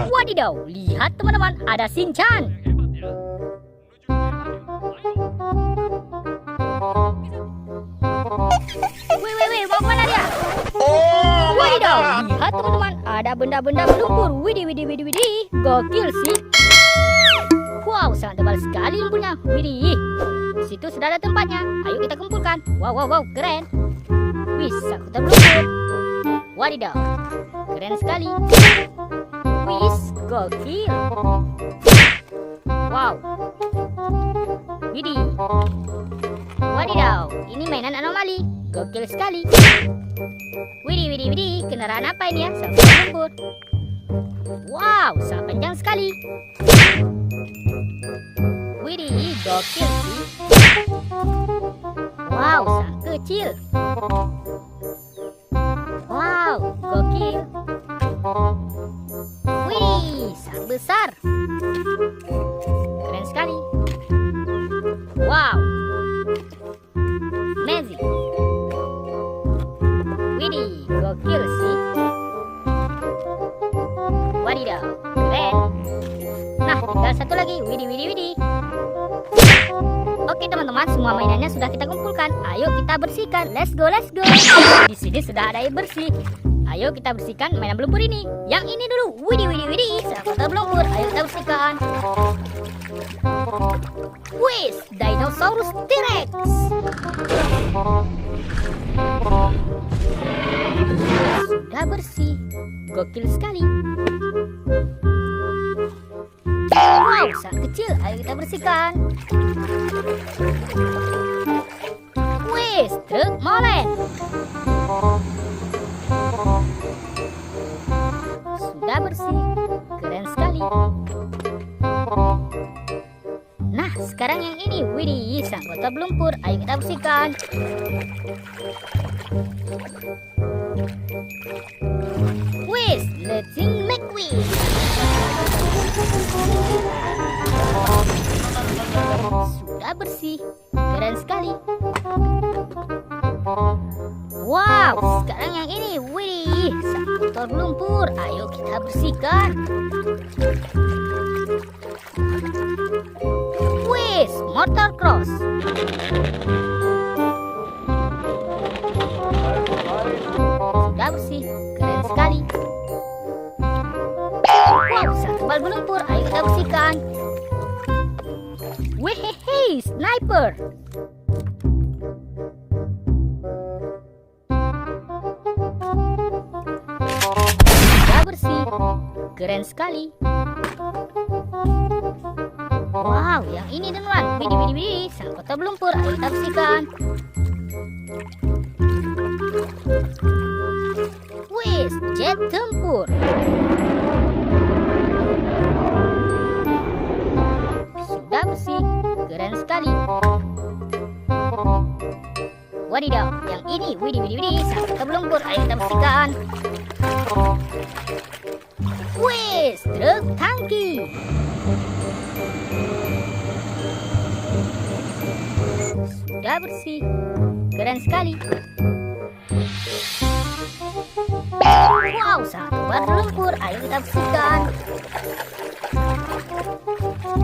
Wadidaw, lihat teman-teman, ada Shinchan. Wih, mau kemana dia? Wadidaw, lihat teman-teman, ada benda-benda berlumpur. Widih, gokil sih. Wow, sangat tebal sekali lumpurnya. Widih, di situ sudah ada tempatnya. Ayo kita kumpulkan. Wow, keren. Wih, sakutan berlumpur. Wadidaw, keren sekali. Wih, gokil. Wow. Widih. Wadidaw, ini mainan anomali. Gokil sekali. Widih, kendaraan apa ini ya? Sampai lumpur. Wow, sangat panjang sekali. Widih, gokil sih. Wow, sangat kecil. Wow, gokil. Widih, sangat besar. Keren sekali. Wow, amazing. Widih, gokil sih. Wadidaw, keren. Nah, tinggal satu lagi. Widih. Oke teman-teman, semua mainannya sudah kita kumpulkan. Ayo kita bersihkan. Let's go. Di sini sudah ada air bersih. Ayo kita bersihkan mainan berlumpur ini. Yang ini dulu. Widih. Sahabat berlumpur. Ayo kita bersihkan. Wih, Dinosaurus T-Rex. Sudah bersih. Gokil sekali. Wow, sangat kecil. Ayo kita bersihkan. Wih, truk molen. Sudah bersih. Keren sekali. Nah, sekarang yang ini. Widih, sang kota berlumpur. Ayo kita bersihkan. Wih, Lightning McQueen. Sudah bersih. Keren sekali. Wow, sekarang yang ini. Widih, sang motor berlumpur. Ayo kita bersihkan. Wih, motor cross. Sudah bersih. Keren sekali. Wow, sang kebal berlumpur. Ayo kita bersihkan. Wehehe, sniper. Sudah bersih. Keren sekali. Wow, yang ini teman-teman. Widih. Sang kota berlumpur. Ayo kita bersihkan. Wih, jet tempur. Sudah bersih. Keren sekali. Wadidaw, yang ini. Widih. Sang kota berlumpur. Ayo kita bersihkan. Wih, truk tangki. Sudah bersih. Keren sekali. Wow, sangat tebal berlumpur. Ayo kita bersihkan.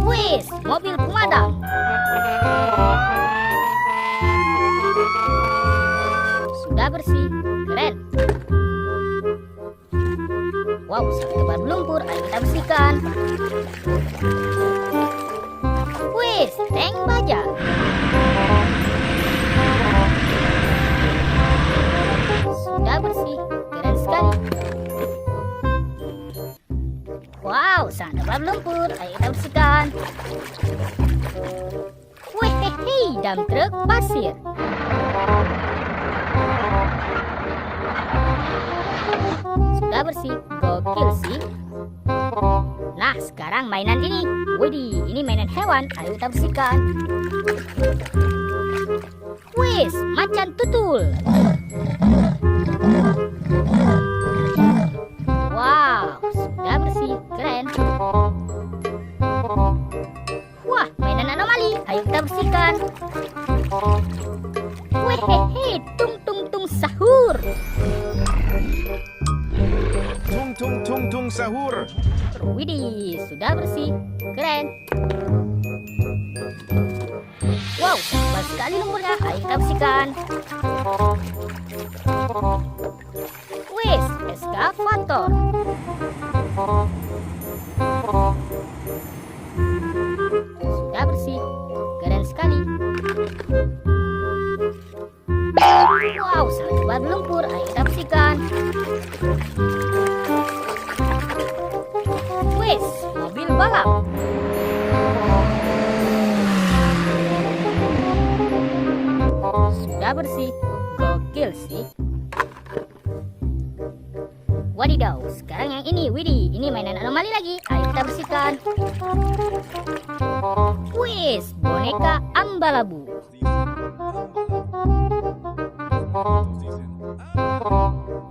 Wih, mobil pemadam. Sudah bersih. Keren. Wow, sangat tebal berlumpur. Ayo kita bersihkan. Wih, tank baja. Sudah bersih. Keren sekali. Wow, sangat tebal berlumpur. Ayo kita bersihkan. Wehehe, dump truk pasir. Sudah bersih. Gokil sih. Nah, sekarang mainan ini. Widih, ini mainan hewan. Ayo kita bersihkan. Wih, macan tutul. Wow, sudah bersih. Keren. Wah, mainan anomali. Ayo kita bersihkan. Wehehe, tung tung tung sahur. Tung tung tung tung. langsung sahur. Widih, sudah bersih. Keren. Wow, tebal sekali lumpurnya. Ayo kita bersihkan. Wis, eskavator. Sudah bersih. Keren sekali. Wow, sangat tebal lumpur. Ayo kita bersihkan. Wis, mobil balap. Sudah bersih. Gokil sih. Wadidaw, sekarang yang ini, widih, ini mainan anomali lagi. Ayo kita bersihkan. Wis, boneka Ambalabu.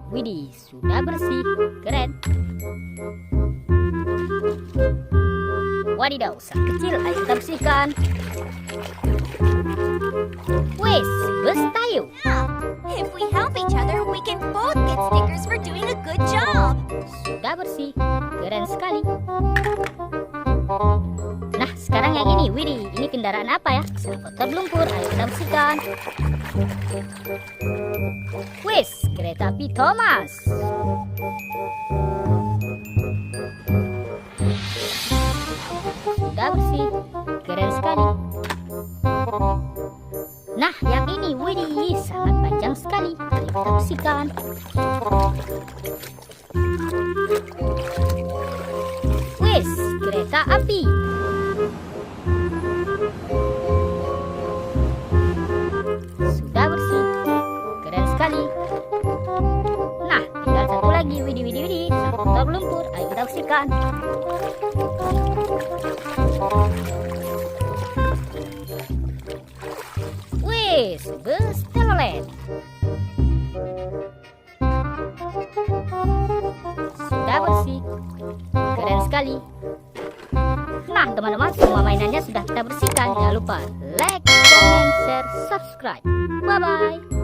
Widih, sudah bersih. Keren. Wadidaw, sang kecil. Ayo kita bersihkan. Wis, bus tayo. If we help each other, we can both get stickers for doing a good job. Sudah bersih. Keren sekali. Nah, sekarang yang ini, widih, ini kendaraan apa ya? Eskavator lumpur. Ayo kita bersihkan. Wis, kereta api Thomas. Sudah bersih. Keren sekali. Nah, yang ini, widih, sangat panjang sekali. Ayo kita bersihkan. Wis, kereta api. Sudah bersih. Keren sekali. Nah, tinggal satu lagi, widih, widih, widih. Sang motor lumpur. Ayo kita bersihkan. Wis, bus telolet. Sudah bersih. Keren sekali. Nah, teman-teman, semua mainannya sudah kita bersihkan. Jangan lupa like, comment, share, subscribe. Bye-bye.